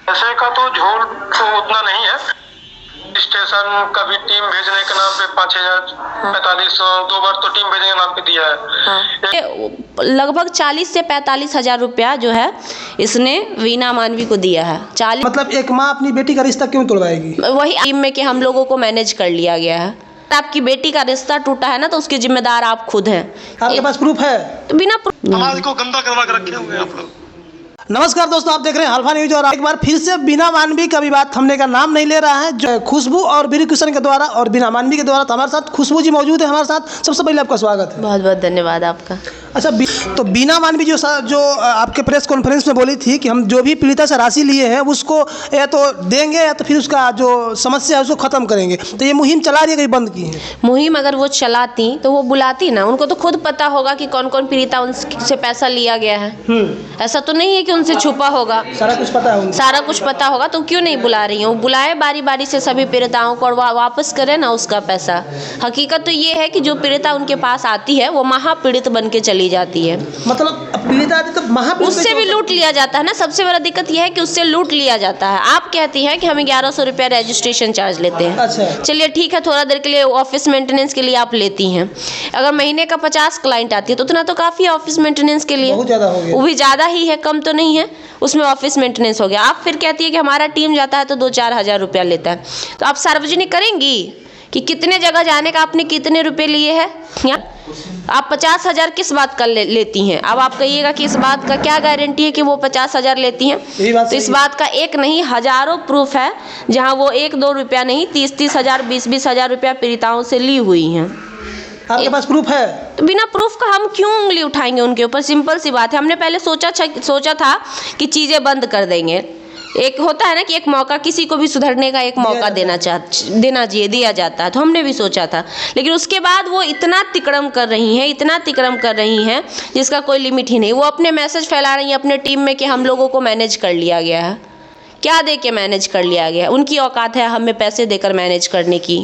पैसे का तो झोल तो उतना नहीं है। स्टेशन कभी टीम भेजने के नाम पे 5,000 4500 2 बार तो टीम भेजने के नाम पे दिया है। लगभग 40 से 45 हजार रुपया जो है इसने वीना मानवी को दिया है। 40 मतलब एक माँ अपनी बेटी का रिश्ता क्यों तोड़वाएगी? वही टीम में कि हम लोगों को मैनेज कर लिया गया है। आपकी बेटी का रिश्ता टूटा है ना, तो उसके जिम्मेदार आप खुद हैं। आपके पास प्रूफ है? बिना समाज को गंदा करवा के रखे हुए हैं आप लोग। नमस्कार दोस्तों, आप देख रहे हैं अल्फा न्यूज और एक बार फिर से वीना मानवी का विवाद थमने का नाम नहीं ले रहा है। जो खुशबू और वीरू किशन के द्वारा और वीना मानवी के द्वारा, तो हमारे साथ खुशबू जी मौजूद है हमारे साथ। सबसे पहले आपका स्वागत है। बहुत बहुत धन्यवाद आपका। अच्छा, तो वीना मानवी जो आपके प्रेस कॉन्फ्रेंस में बोली थी कि हम जो भी पीड़िता से राशि लिए हैं उसको या तो देंगे या तो फिर उसका जो समस्या है उसको खत्म करेंगे, तो ये मुहिम चला रही है कि बंद की है? मुहिम अगर वो चलाती तो वो बुलाती ना, उनको तो खुद पता होगा कि कौन कौन पीड़िता उनसे पैसा लिया गया है। ऐसा तो नहीं है कि उनसे छुपा होगा, सारा कुछ पता है उनको। सारा कुछ पता होगा तो क्यों नहीं बुला रही हैं? वो बुलाए बारी बारी से सभी पीड़िताओं को और वापस करे ना उसका पैसा। हकीकत तो ये है कि जो पीड़िता उनके पास आती है वो महापीड़ित बन के चली जाती है। मतलब पीड़िता आती तो महापीड़ित, उससे भी लूट लिया जाता है ना। सबसे बड़ा दिक्कत यह है कि उससे लूट लिया जाता है। आप कहती हैं कि हमें 1100 रुपया रजिस्ट्रेशन चार्ज लेते हैं। अच्छा, चलिए ठीक है, थोड़ा देर के लिए ऑफिस मेंटेनेंस के लिए आप लेती हैं। अगर महीने का 50 क्लाइंट आती है तो उतना तो काफ़ी है ऑफिस मेंटेनेंस के लिए। बहुत ज़्यादा हो गया। वो भी ज़्यादा ही है, कम तो नहीं है। उसमें ऑफिस मेंटेनेंस हो गया। आप फिर कहती है कि हमारा टीम जाता है तो 2-4 हज़ार रुपया लेता है। तो आप सार्वजनिक करेंगी कि कितने जगह जाने का आपने कितने रुपए लिए हैं? आप 50,000 किस बात का लेती हैं? अब आप कहिएगा कि इस बात का क्या गारंटी है कि वो 50,000 लेती हैं? तो इस बात का एक नहीं हजारों प्रूफ है, जहां वो 1-2 रुपया नहीं 30-30 हज़ार 20-20 हज़ार रुपया पीड़िताओं से ली हुई हैं। आपके पास प्रूफ है? तो बिना प्रूफ का हम क्यों उंगली उठाएंगे उनके ऊपर? सिंपल सी बात है। हमने पहले सोचा था कि चीज़ें बंद कर देंगे। एक होता है ना कि एक मौका, किसी को भी सुधरने का एक मौका दिया जाता है, तो हमने भी सोचा था। लेकिन उसके बाद वो इतना तिकड़म कर रही हैं जिसका कोई लिमिट ही नहीं। वो अपने मैसेज फैला रही हैं अपने टीम में कि हम लोगों को मैनेज कर लिया गया है। क्या दे के मैनेज कर लिया गया? उनकी औकात है हमें पैसे देकर मैनेज करने की?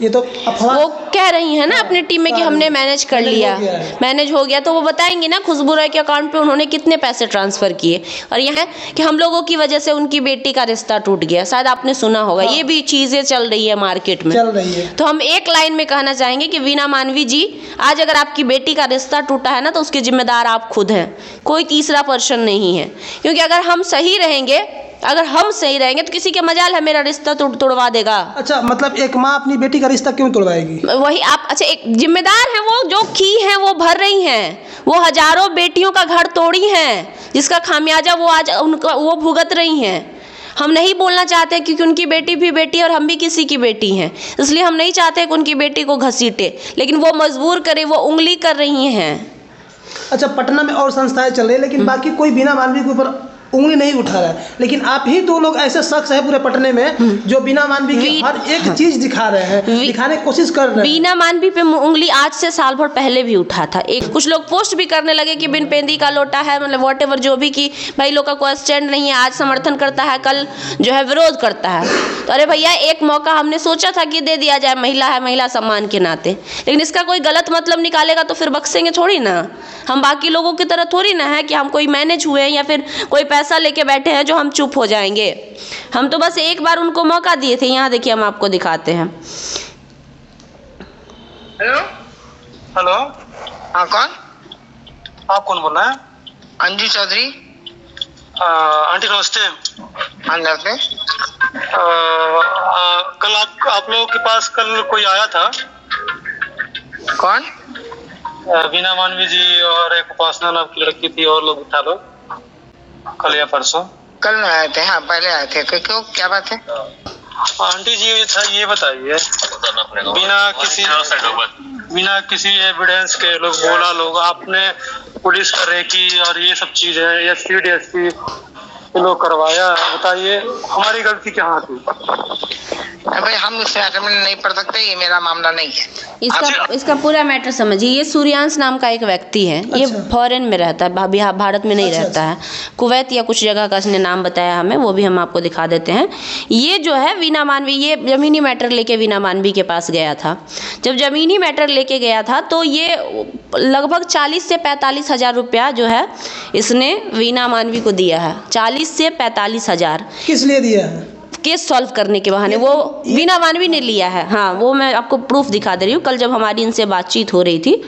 ये तो वो कह रही है ना अपने टीम में कि हमने मैनेज कर लिया, मैनेज हो गया। तो वो बताएंगी ना खुशबू राय के अकाउंट पे उन्होंने कितने पैसे ट्रांसफ़र किए। और यह है कि हम लोगों की वजह से उनकी बेटी का रिश्ता टूट गया। शायद आपने सुना होगा। ये भी चीज़ें चल रही है मार्केट में, चल रही है। तो हम एक लाइन में कहना चाहेंगे कि वीना मानवी जी, आज अगर आपकी बेटी का रिश्ता टूटा है ना, तो उसके जिम्मेदार आप खुद हैं, कोई तीसरा पर्सन नहीं है। क्योंकि अगर हम सही रहेंगे तो किसी के मजाल है मेरा रिश्ता तोड़वा देगा। अच्छा, मतलब एक माँ अपनी बेटी का रिश्ता क्यों तोड़वाएगी? वही आप, अच्छा, एक जिम्मेदार है वो, जो की है वो भर रही हैं। वो हजारों बेटियों का घर तोड़ी हैं, जिसका खामियाजा वो आज वो भुगत रही हैं। हम नहीं बोलना चाहते क्योंकि उनकी बेटी भी बेटी है और हम भी किसी की बेटी हैं, इसलिए हम नहीं चाहते कि उनकी बेटी को घसीटे, लेकिन वो मजबूर करे, वो उंगली कर रही हैं। अच्छा, पटना में और संस्थाएं चल रही है लेकिन बाकी कोई वीना मानवी के ऊपर उंगली नहीं उठा रहा है। लेकिन आप ही 2 लोग ऐसे शख्स हैं पूरे पटने में जो वीना मानवी की हर एक चीज दिखा रहे हैं, दिखाने की कोशिश कर रहे हैं। वीना मानवी पे उंगली आज से साल भर पहले भी उठा था। कुछ लोग पोस्ट भी करने लगे कि बिन पेंदी का लोटा है, मतलब व्हाटएवर, जो भी, कि भाई लोग का कोई स्टैंड नहीं है। आज समर्थन करता है, कल जो है विरोध करता है। तो अरे भैया, एक मौका हमने सोचा था कि दे दिया जाए, महिला है, महिला सम्मान के नाते। लेकिन इसका कोई गलत मतलब निकालेगा तो फिर बख्शेंगे थोड़ी ना। हम बाकी लोगों की तरह थोड़ी ना है कि हम कोई मैनेज हुए हैं या फिर कोई पैसा लेके बैठे हैं जो हम चुप हो जाएंगे। हम तो बस एक बार उनको मौका दिए थे। यहाँ देखिए, हम आपको दिखाते हैं। हेलो, हाँ, कौन? आप कौन बोल रहे हैं? अंजू चौधरी। आंटी नमस्ते। हाँ, नमस्ते। कल आप लोगों के पास कल कोई आया था? कौन? वीना मानवी जी और एक उपासना नाम की लड़की थी और लोग था लोग, कल या परसों। कल आए थे? हाँ, पहले आए थे। क्यों, क्या बात है? आंटी जी, ये बताइए, बिना किसी एविडेंस के लोग आपने पुलिस का रेकी और ये सब चीजें एसपी डीएसपी लोग करवाया, बताइए हमारी गलती कहाँ थी? भाई, हम इस मैटर में नहीं पढ़ सकते, ये मेरा मामला नहीं है। इसका पूरा मैटर समझिए। ये सूर्यांश नाम का एक व्यक्ति है। ये फॉरेन में रहता है, भारत में नहीं रहता है। कुवैत या कुछ जगह का इसने नाम बताया हमें, वो भी हम आपको दिखा देते हैं। ये जो है वीना मानवी, ये जमीनी मैटर लेके वीना मानवी के पास गया था। जब जमीनी मैटर लेके गया था तो ये लगभग 40 से 45 हज़ार रुपया जो है इसने वीना मानवी को दिया है। 40 40 से 45 हज़ार किस लिए दिया है? केस सॉल्व करने के बहाने। वो बीना मानवी ने लिया है। हाँ, वो मैं आपको प्रूफ दिखा दे रही हूँ। कल जब हमारी इनसे बातचीत हो रही थी,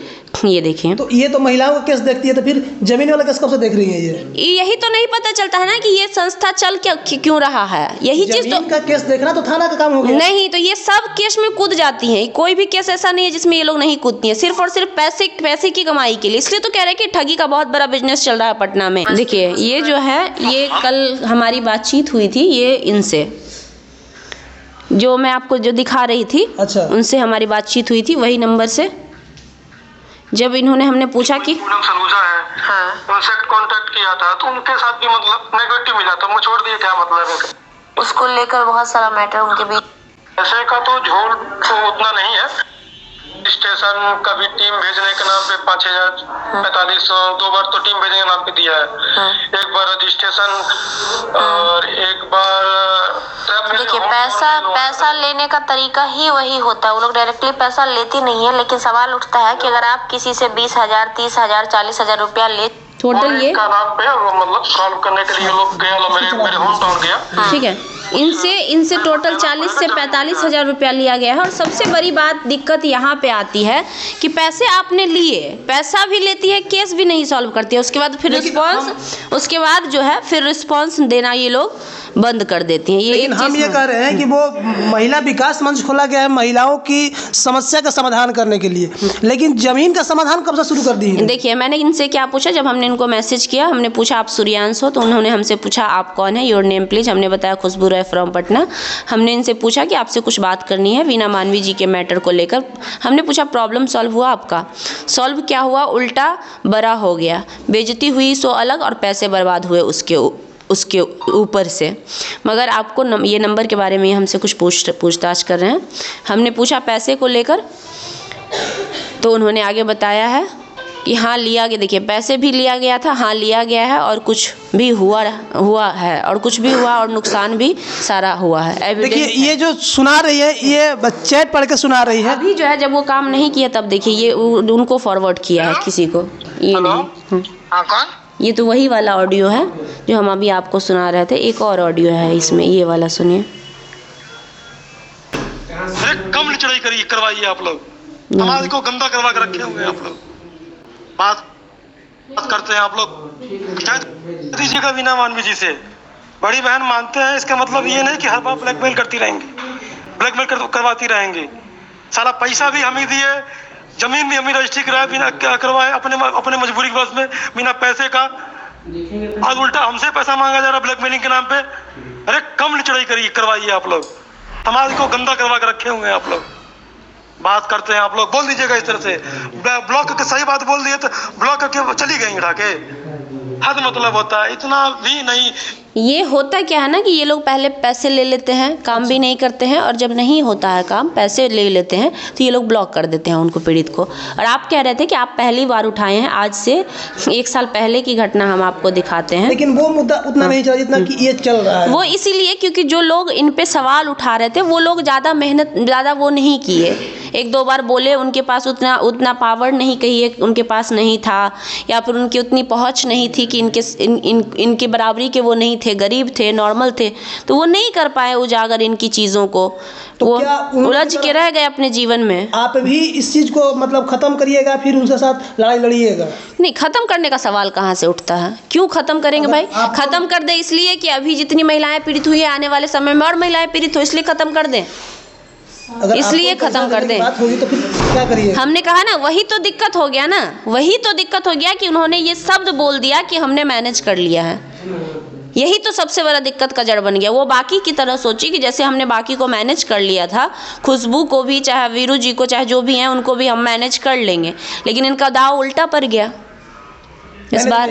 ये देखिए। तो ये तो महिलाओं का केस देखती है, तो फिर जमीन वाला केस कब से देख रही है ये? यही तो नहीं पता चलता है ना कि ये संस्था चल क्यों रहा है। यही चीज तो का केस देखना तो थाना का काम हो गया। नहीं, तो ये सब केस में कूद जाती हैं। कोई भी केस ऐसा नहीं है जिसमें ये लोग नहीं कूदती हैं, सिर्फ और सिर्फ पैसे की कमाई के लिए। इसलिए तो कह रहे हैं कि ठगी का बहुत बड़ा बिजनेस चल रहा है पटना में। देखिए, ये जो है, ये कल हमारी बातचीत हुई थी, ये इनसे जो मैं आपको जो दिखा रही थी, अच्छा, उनसे हमारी बातचीत हुई थी, वही नंबर से। जब इन्होंने हमने पूछा कि सलूजा है, हाँ, उनसे कांटेक्ट किया था, तो उनके साथ भी मतलब नेगेटिव मिला था, मुझे छोड़ दिए। क्या मतलब है? उसको लेकर बहुत सारा मैटर उनके बीच। पैसे का तो झोल तो उतना नहीं है। स्टेशन कभी टीम भेजने के नाम पे 5,000 4500, 2 बार तो टीम भेजने के नाम पे दिया है। एक बार रजिस्ट्रेशन और एक बार देखिए, पैसा लेने का तरीका ही वही होता है। वो लोग डायरेक्टली पैसा लेती नहीं है, लेकिन सवाल उठता है कि अगर आप किसी से 20,000, 30,000, 40,000 रुपया ले, टोटल ये का नाम पे मतलब सॉल्व करने के लिए लोग गया, मेरे होम टाउन गया। ठीक है, इनसे टोटल 40 से 45 हज़ार रुपया लिया गया है। और सबसे बड़ी बात, दिक्कत यहाँ पे आती है कि पैसे आपने लिए, पैसा भी लेती है, केस भी नहीं सॉल्व करती है। उसके बाद फिर उसके बाद जो है फिर रिस्पॉन्स देना ये लोग बंद कर देती हैं। लेकिन हम ये कह रहे हैं कि वो महिला विकास मंच खोला गया है महिलाओं की समस्या का समाधान करने के लिए, लेकिन जमीन का समाधान कब से शुरू कर दी है? देखिए, मैंने इनसे क्या पूछा, जब हमने इनको मैसेज किया, हमने पूछा आप सूर्यांश हो, तो उन्होंने हमसे पूछा आप कौन है, योर नेम प्लीज। हमने बताया खुशबू राय फ्रॉम पटना। हमने इनसे पूछा कि आपसे कुछ बात करनी है वीना मानवी जी के मैटर को लेकर। हमने पूछा प्रॉब्लम सॉल्व हुआ आपका? सॉल्व क्या हुआ, उल्टा बड़ा हो गया, बेइज्जती हुई सो अलग, और पैसे बर्बाद हुए उसके ऊपर से। मगर आपको ये नंबर के बारे में हमसे कुछ पूछताछ कर रहे हैं। हमने पूछा पैसे को लेकर, तो उन्होंने आगे बताया है कि हाँ लिया गया। देखिए, पैसे भी लिया गया था, हाँ लिया गया है, और कुछ भी हुआ है, और कुछ भी हुआ, और नुकसान भी सारा हुआ है। देखिए, ये जो सुना रही है, ये चैट पढ़ के सुना रही है। अभी जो है, जब वो काम नहीं किया तब देखिए, ये उनको फॉरवर्ड किया है किसी को, ये नहीं। कौन? ये तो वही वाला ऑडियो है जो हम अभी आपको सुना रहे थे। एक और ऑडियो है इसमें, ये वाला सुनिए। कम चढ़ाई करवाइए आप लोग, समाज को गंदा करवा के रखे हुए हैं आप लोग। बात करते हैं आप लोग, दीजिएगा वीना मानवी जी से। बड़ी बहन मानते हैं, इसका मतलब ये नहीं कि हर बार ब्लैकमेल करती रहेंगी, ब्लैकमेल करवाती रहेंगी। सारा पैसा भी हम ही दिए, जमीन भी हम ही रजिस्ट्री कराए, बिना करवाए, अपने मजबूरी के वजह में, बिना पैसे का। आज उल्टा हमसे पैसा मांगा जा रहा ब्लैकमेलिंग के नाम पे। अरे कम चढ़ाई करवाइए आप लोग, समाज को गंदा करवा के रखे हुए हैं आप लोग। बात करते हैं आप लोग, बोल दीजिएगा इस तरह से। ब्लॉक के सही बात बोल दिए तो ब्लॉक करके चली गई उठा के। हद मतलब होता है, इतना भी नहीं। ये होता क्या है ना कि ये लोग पहले पैसे ले लेते हैं, काम भी नहीं करते हैं, और जब नहीं होता है काम, पैसे ले लेते हैं, तो ये लोग ब्लॉक कर देते हैं उनको, पीड़ित को। और आप कह रहे थे कि आप पहली बार उठाए हैं, आज से 1 साल पहले की घटना हम आपको दिखाते हैं। लेकिन वो मुद्दा उतना नहीं चला जितना कि ये चल रहा है। वो इसीलिए क्योंकि जो लोग इन पे सवाल उठा रहे थे, वो लोग ज़्यादा वो नहीं किए। 1-2 बार बोले, उनके पास उतना पावर नहीं, कहिए उनके पास नहीं था, या फिर उनकी उतनी पहुँच नहीं थी कि इनके बराबरी के वो नहीं थे, गरीब थे, नॉर्मल थे, तो वो नहीं कर पाए उजागर इनकी चीज़ों को। तो वो उलझ के रह गए अपने जीवन में। आप भी इस चीज़ को मतलब ख़त्म करिएगा, फिर उनके साथ लड़ाई लड़िएगा? नहीं, ख़त्म करने का सवाल कहाँ से उठता है? क्यों ख़त्म करेंगे भाई? ख़त्म कर दे इसलिए कि अभी जितनी महिलाएं पीड़ित हुई है, आने वाले समय में और महिलाएं पीड़ित हो, इसलिए ख़त्म कर दें, इसलिए ख़त्म कर दें। बात होगी तो फिर क्या करिए? हमने कहा ना, वही तो दिक्कत हो गया ना, वही तो दिक्कत हो गया कि उन्होंने ये शब्द बोल दिया कि हमने मैनेज कर लिया है। यही तो सबसे बड़ा दिक्कत का जड़ बन गया। वो बाकी की तरह सोची कि जैसे हमने बाकी को मैनेज कर लिया था, खुशबू को भी, चाहे वीरू जी को, चाहे जो भी हैं, उनको भी हम मैनेज कर लेंगे, लेकिन इनका दाव उल्टा पड़ गया। इस बार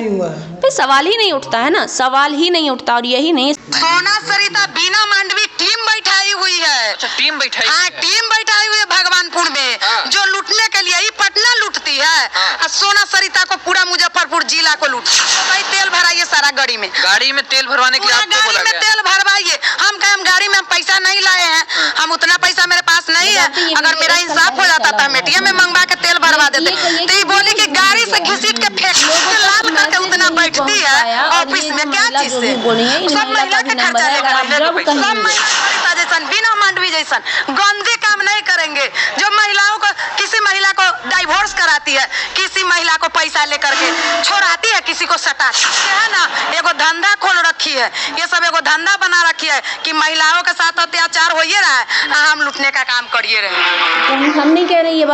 फिर सवाल ही नहीं उठता है ना, सवाल ही नहीं उठता। और यही नहीं, सोना सरिता बीना मांडवी टीम बैठाई हुई है। अच्छा, टीम बैठाई? हाँ, टीम बैठाई हुई है भगवानपुर में। हाँ। जो लूटने के लिए, ये पटना लूटती है। हाँ। सोना सरिता को पूरा मुजफ्फरपुर जिला को लूट। भाई तेल भराइए सारा गाड़ी में तेल भरवाने के लिए आपको बोला गया? तेल भरवाइए। हम कहे हम गाड़ी में हम पैसा नहीं लाए हैं, हम उतना पैसा मेरे पास नहीं है। ये अगर वीडियो मेरा एक इंसाफ घंटा हो जाता चला तो हम हुआ एटीएम है। में मंगवा के तेल भरवा देते। ये कहिए तो ये कि बोली कि वीडियो गाड़ी से है। घसीट के फेंक लोगों के तक लाल करके मैसेज उतना नहीं बैठती पहुंच है पाया और ऑफिस ये में, जो क्या महिला चीज जो से? भी बोली है, इन सब महिला महिला का के भी नंबर खर्चा है, लेकर अगर आप जब सब कहीं महिला सरिता जैसन बिना मांडवी जैसन गंदे काम नहीं करेंगे। जो महिलाओं को किसी महिला को डाइवोर्स कराती है, किसी महिला को पैसा लेकर के छोड़ाती है, किसी को सटाती है ना, एगो धंधा खोल रखी है। ये सब एगो धंधा बना रखी है कि महिलाओं के साथ अत्याचार हो ही रहा है, हम लूटने का काम करिए रहे। हम नहीं कह रहे ये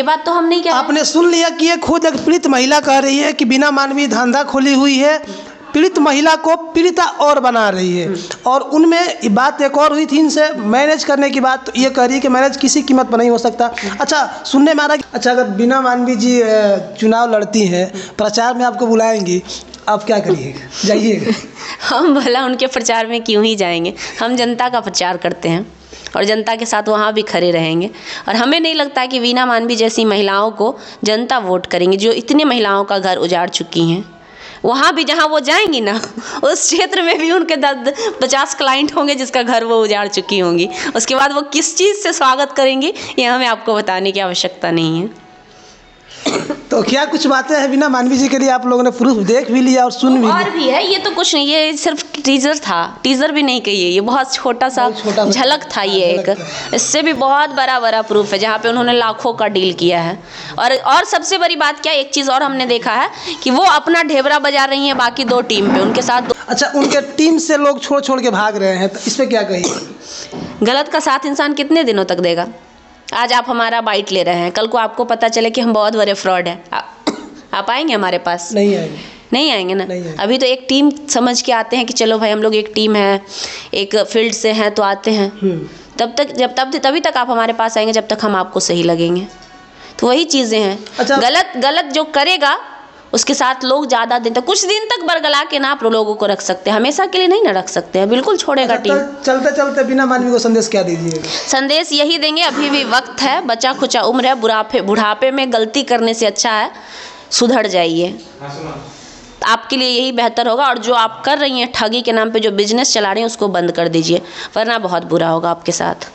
बात तो हम नहीं कह रहे। आपने सुन लिया कि ये खुद एक पीड़ित महिला कह रही है कि बिना मानवीय धंधा खोली हुई है, पीड़ित महिला को पीड़िता और बना रही है। और उनमें बात एक और हुई थी इनसे मैनेज करने की बात, तो ये कह रही है कि मैनेज किसी कीमत पर नहीं हो सकता। अच्छा, सुनने में आ रहा है, अच्छा अगर बीना मानवी जी चुनाव लड़ती हैं, प्रचार में आपको बुलाएंगी, आप क्या करिएगा? जाइएगा? हम भला उनके प्रचार में क्यों ही जाएंगे, हम जनता का प्रचार करते हैं और जनता के साथ वहाँ भी खड़े रहेंगे। और हमें नहीं लगता कि वीना मानवी जैसी महिलाओं को जनता वोट करेंगे, जो इतने महिलाओं का घर उजाड़ चुकी हैं। वहाँ भी जहाँ वो जाएंगी ना, उस क्षेत्र में भी उनके 50 क्लाइंट होंगे जिसका घर वो उजाड़ चुकी होंगी। उसके बाद वो किस चीज़ से स्वागत करेंगी ये हमें आपको बताने की आवश्यकता नहीं है। तो क्या कुछ बातें हैं बिना मानवी जी के लिए? आप लोगों ने प्रूफ देख भी लिया और सुन भी और लिया। भी है, ये तो कुछ नहीं, ये सिर्फ टीजर था, टीजर भी नहीं कहिए, ये बहुत छोटा सा झलक था। ये एक इससे भी बहुत बड़ा प्रूफ है जहाँ पे उन्होंने लाखों का डील किया है। और सबसे बड़ी बात क्या, एक चीज़ और हमने देखा है कि वो अपना ढेबरा बजा रही हैं बाकी 2 टीम पे, उनके साथ अच्छा, उनके टीम से लोग छोड़ के भाग रहे हैं, तो इस पर क्या कहिए? गलत का साथ इंसान कितने दिनों तक देगा? आज आप हमारा बाइट ले रहे हैं, कल को आपको पता चले कि हम बहुत बड़े फ्रॉड हैं, आप आएंगे हमारे पास? नहीं आएंगे। नहीं आएंगे ना। नहीं आएंगे। अभी तो एक टीम समझ के आते हैं कि चलो भाई हम लोग एक टीम है, एक फील्ड से हैं तो आते हैं। तभी तक आप हमारे पास आएंगे जब तक हम आपको सही लगेंगे। तो वही चीज़ें हैं। अच्छा, गलत जो करेगा उसके साथ लोग ज़्यादा दिन तक, कुछ दिन तक बरगला के ना आप लोगों को रख सकते हैं, हमेशा के लिए नहीं ना रख सकते हैं, बिल्कुल छोड़ेगा टीम। चलते चलते बिना मानवी को संदेश क्या दीजिएगा? संदेश यही देंगे, अभी भी वक्त है, बचा खुचा उम्र है, बुढ़ापे में गलती करने से अच्छा है सुधर जाइए, आपके लिए यही बेहतर होगा। और जो आप कर रही हैं ठगी के नाम पे जो बिजनेस चला रही हैं उसको बंद कर दीजिए, वरना बहुत बुरा होगा आपके साथ।